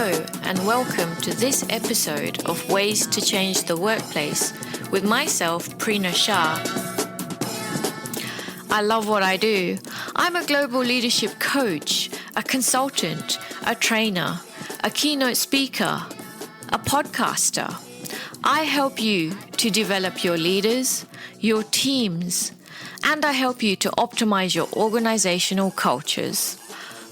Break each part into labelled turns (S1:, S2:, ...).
S1: Hello and welcome to this episode of Ways to Change the Workplace with myself, Prina Shah. I love what I do. I'm a global leadership coach, a consultant, a trainer, a keynote speaker, a podcaster. I help you to develop your leaders, your teams, and I help you to optimize your organizational cultures.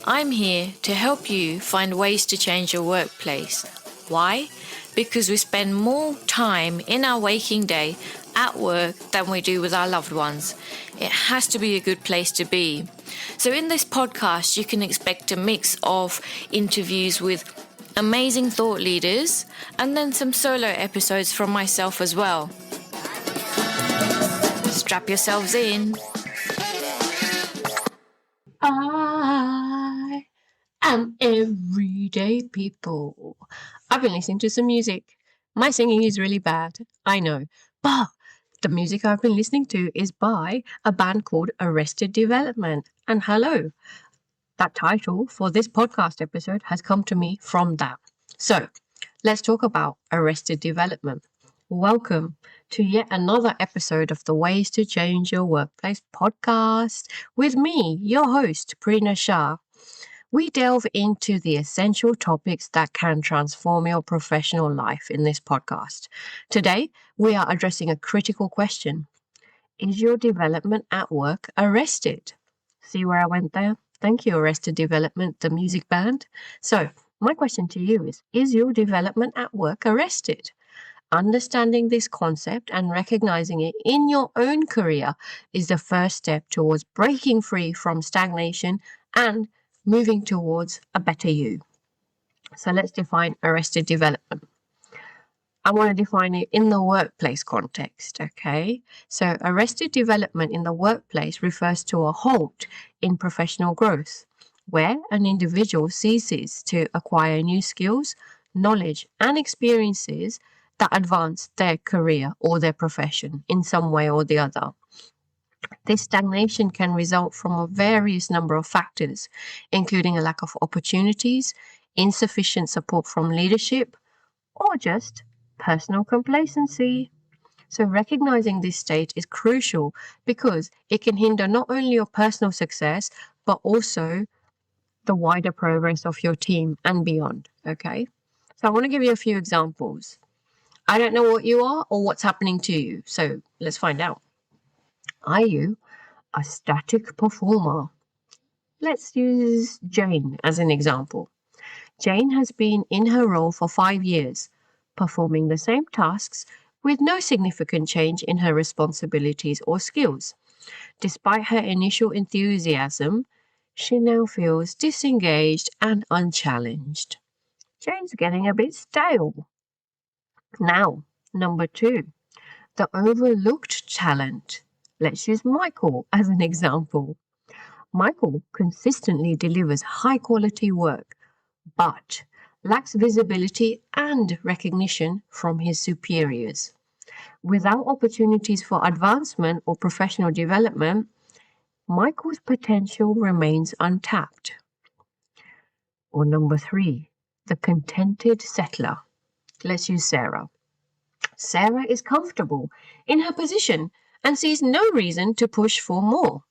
S1: I'm here to help you find ways to change your workplace. Why? Because we spend more time in our waking day at work than we do with our loved ones. It has to be a good place to be. So in this podcast, you can expect a mix of interviews with amazing thought leaders and then some solo episodes from myself as well. Strap yourselves in. I am everyday people. I've been listening to some music. My singing is really bad, I know, but the music I've been listening to is by a band called Arrested Development. And hello, that title for this podcast episode has come to me from that. So let's talk about Arrested Development. Welcome to yet another episode of the Ways to Change Your Workplace podcast with me, your host, Prina Shah. We delve into the essential topics that can transform your professional life in this podcast. Today, we are addressing a critical question. Is your development at work arrested? See where I went there? Thank you, Arrested Development, the music band. So, my question to you is your development at work arrested? Understanding this concept and recognizing it in your own career is the first step towards breaking free from stagnation and moving towards a better you. So let's define arrested development. I want to define it in the workplace context, okay? So arrested development in the workplace refers to a halt in professional growth, where an individual ceases to acquire new skills, knowledge, and experiences that advance their career or their profession in some way or the other. This stagnation can result from a various number of factors, including a lack of opportunities, insufficient support from leadership, or just personal complacency. So recognizing this state is crucial because it can hinder not only your personal success, but also the wider progress of your team and beyond, okay? So I want to give you a few examples. I don't know what you are or what's happening to you, so let's find out. Are you a static performer? Let's use Jane as an example. Jane has been in her role for 5 years, performing the same tasks with no significant change in her responsibilities or skills. Despite her initial enthusiasm, she now feels disengaged and unchallenged. Jane's getting a bit stale. Now, number 2, the overlooked talent. Let's use Michael as an example. Michael consistently delivers high-quality work, but lacks visibility and recognition from his superiors. Without opportunities for advancement or professional development, Michael's potential remains untapped. Or number 3, the contented settler. Let's use Sarah. Sarah is comfortable in her position and sees no reason to push for more,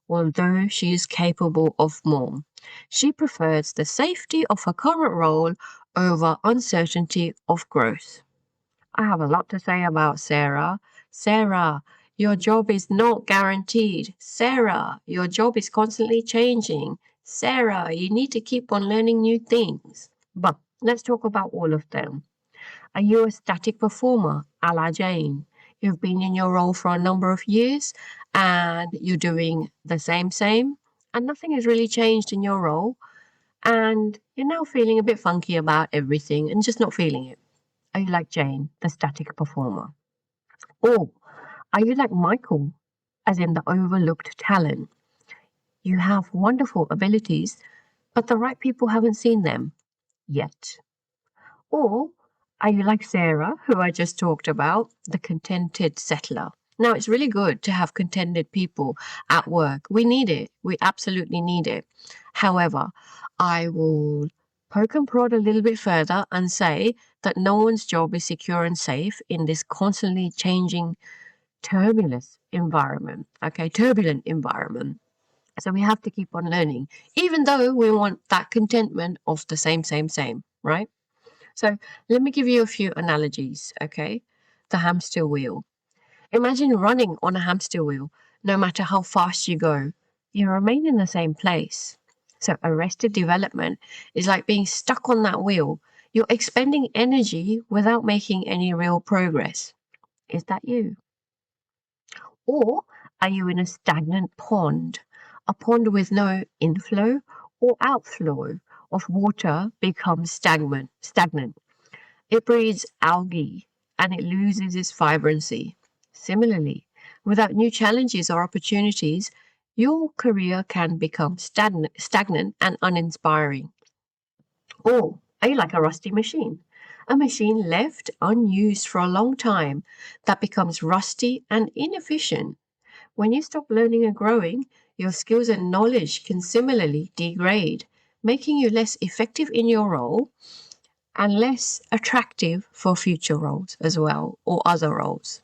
S1: although she is capable of more. She prefers the safety of her current role over uncertainty of growth. I have a lot to say about Sarah. Sarah, your job is not guaranteed. Sarah, your job is constantly changing. Sarah, you need to keep on learning new things. But let's talk about all of them. Are you a static performer, a la Jane? You've been in your role for a number of years and you're doing the same, and nothing has really changed in your role, and you're now feeling a bit funky about everything and just not feeling it. Are you like Jane, the static performer? Or are you like Michael, as in the overlooked talent? You have wonderful abilities, but the right people haven't seen them yet. Or are you like Sarah, who I just talked about, the contented settler? Now, it's really good to have contented people at work. We need it. We absolutely need it. However, I will poke and prod a little bit further and say that no one's job is secure and safe in this constantly changing turbulent environment. So we have to keep on learning, even though we want that contentment of the same, right? So let me give you a few analogies, okay? The hamster wheel. Imagine running on a hamster wheel. No matter how fast you go, you remain in the same place. So arrested development is like being stuck on that wheel. You're expending energy without making any real progress. Is that you? Or are you in a stagnant pond? A pond with no inflow or outflow of water becomes stagnant. It breeds algae and it loses its vibrancy. Similarly, without new challenges or opportunities, your career can become stagnant and uninspiring. Or are you like a rusty machine? A machine left unused for a long time that becomes rusty and inefficient. When you stop learning and growing, your skills and knowledge can similarly degrade, making you less effective in your role and less attractive for future roles as well, or other roles.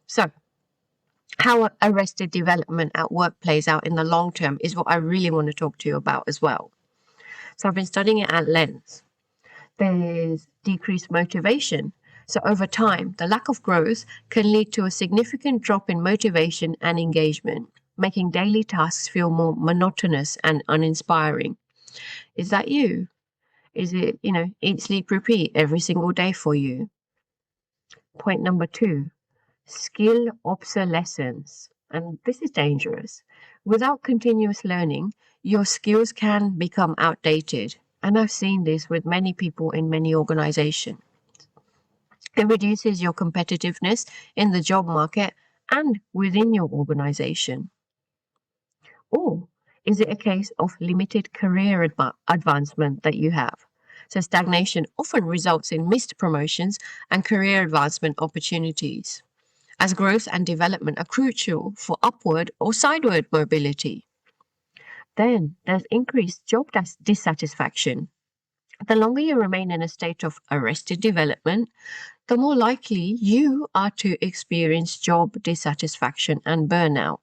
S1: So, how arrested development at work plays out in the long term is what I really want to talk to you about as well. So, I've been studying it at length. There's decreased motivation. So, over time, the lack of growth can lead to a significant drop in motivation and engagement, making daily tasks feel more monotonous and uninspiring. Is that you? Is it, eat, sleep, repeat every single day for you? Point number 2, skill obsolescence. And this is dangerous. Without continuous learning, your skills can become outdated. And I've seen this with many people in many organizations. It reduces your competitiveness in the job market and within your organization. Or is it a case of limited career advancement that you have? So stagnation often results in missed promotions and career advancement opportunities, as growth and development are crucial for upward or sideward mobility. Then there's increased job dissatisfaction. The longer you remain in a state of arrested development, the more likely you are to experience job dissatisfaction and burnout.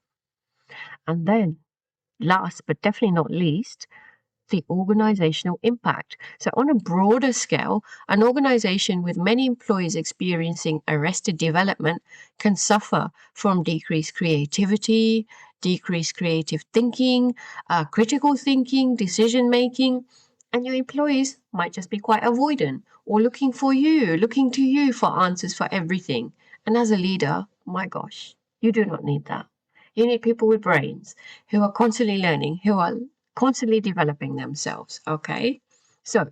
S1: And then, last but definitely not least, the organizational impact. So, on a broader scale, an organization with many employees experiencing arrested development can suffer from decreased creativity, decreased creative thinking, critical thinking, decision making, and your employees might just be quite avoidant or looking to you for answers for everything. And as a leader, my gosh, you do not need that. You need people with brains who are constantly learning, who are constantly developing themselves, okay? So,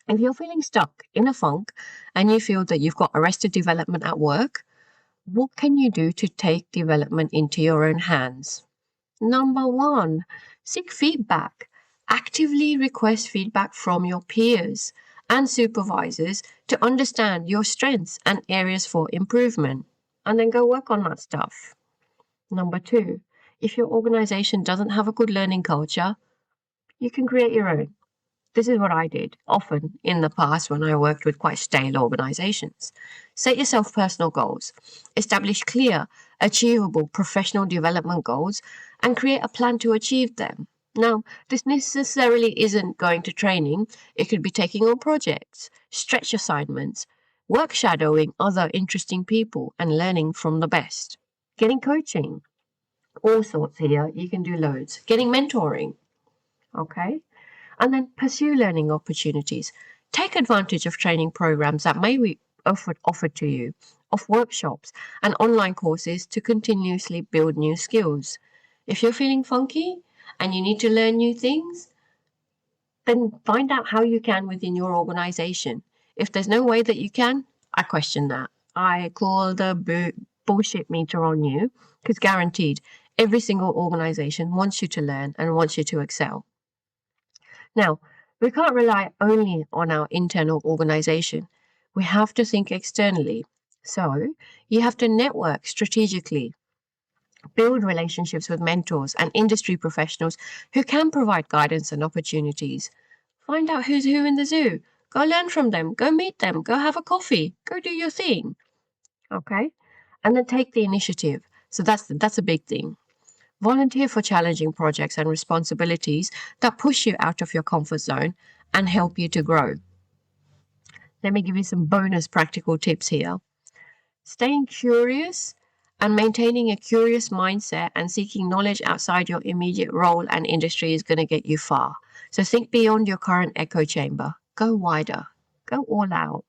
S1: if you're feeling stuck in a funk and you feel that you've got arrested development at work, what can you do to take development into your own hands? Number 1, seek feedback. Actively request feedback from your peers and supervisors to understand your strengths and areas for improvement, and then go work on that stuff. Number 2, if your organization doesn't have a good learning culture, you can create your own. This is what I did often in the past when I worked with quite stale organizations. Set yourself personal goals. Establish clear, achievable professional development goals and create a plan to achieve them. Now, this necessarily isn't going to training. It could be taking on projects, stretch assignments, work shadowing other interesting people and learning from the best. Getting coaching. All sorts here. You can do loads. Getting mentoring. Okay? And then pursue learning opportunities. Take advantage of training programs that may be offered to you, of workshops and online courses to continuously build new skills. If you're feeling funky and you need to learn new things, then find out how you can within your organization. If there's no way that you can, I question that. I call the bullshit meter on you, because guaranteed, every single organization wants you to learn and wants you to excel. Now, we can't rely only on our internal organization. We have to think externally. So, you have to network strategically, build relationships with mentors and industry professionals who can provide guidance and opportunities. Find out who's who in the zoo. Go learn from them. Go meet them. Go have a coffee. Go do your thing. Okay? And then take the initiative. So that's a big thing. Volunteer for challenging projects and responsibilities that push you out of your comfort zone and help you to grow. Let me give you some bonus practical tips here. Staying curious and maintaining a curious mindset and seeking knowledge outside your immediate role and industry is going to get you far. So think beyond your current echo chamber. Go wider. Go all out.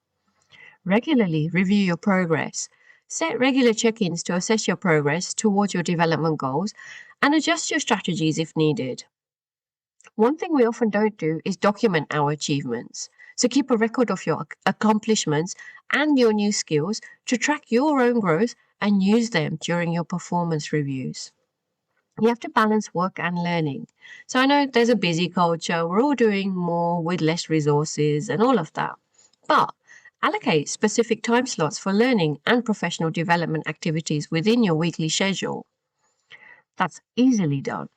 S1: Regularly review your progress. Set regular check-ins to assess your progress towards your development goals and adjust your strategies if needed. One thing we often don't do is document our achievements. So keep a record of your accomplishments and your new skills to track your own growth and use them during your performance reviews. You have to balance work and learning. So I know there's a busy culture. We're all doing more with less resources and all of that. But allocate specific time slots for learning and professional development activities within your weekly schedule. That's easily done.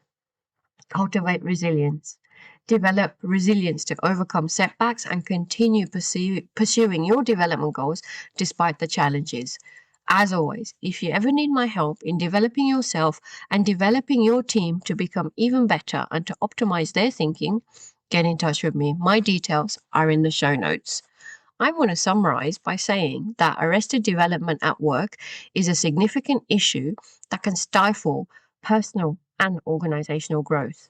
S1: Cultivate resilience. Develop resilience to overcome setbacks and continue pursuing your development goals despite the challenges. As always, if you ever need my help in developing yourself and developing your team to become even better and to optimize their thinking, get in touch with me. My details are in the show notes. I want to summarize by saying that arrested development at work is a significant issue that can stifle personal and organizational growth.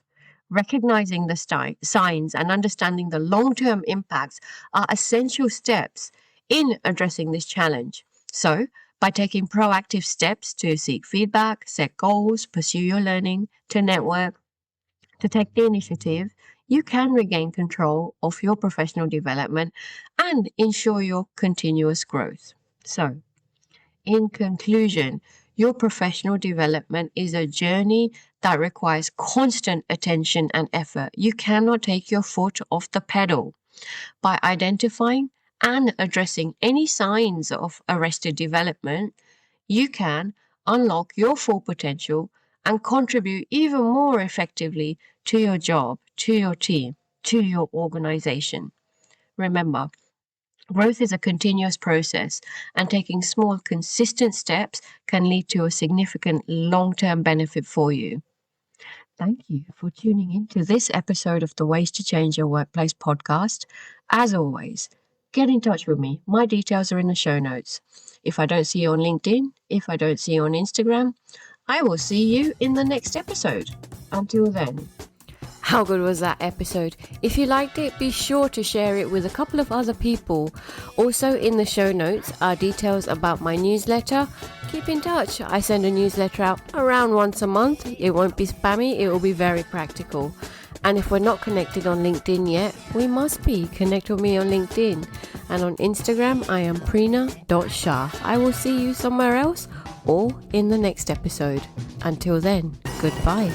S1: Recognizing the signs and understanding the long-term impacts are essential steps in addressing this challenge. So, by taking proactive steps to seek feedback, set goals, pursue your learning, to network, to take the initiative, you can regain control of your professional development and ensure your continuous growth. So, in conclusion, your professional development is a journey that requires constant attention and effort. You cannot take your foot off the pedal. By identifying and addressing any signs of arrested development, you can unlock your full potential and contribute even more effectively to your job, to your team, to your organization. Remember, growth is a continuous process, and taking small, consistent steps can lead to a significant long-term benefit for you. Thank you for tuning in to this episode of the Ways to Change Your Workplace podcast. As always, get in touch with me. My details are in the show notes. If I don't see you on LinkedIn, if I don't see you on Instagram, I will see you in the next episode. Until then.
S2: How good was that episode? If you liked it, be sure to share it with a couple of other people. Also in the show notes are details about my newsletter. Keep in touch. I send a newsletter out around once a month. It won't be spammy, it will be very practical. And if we're not connected on LinkedIn yet, we must be. Connect with me on LinkedIn. And on Instagram, I am Prina.Shah. I will see you somewhere else or in the next episode. Until then, goodbye.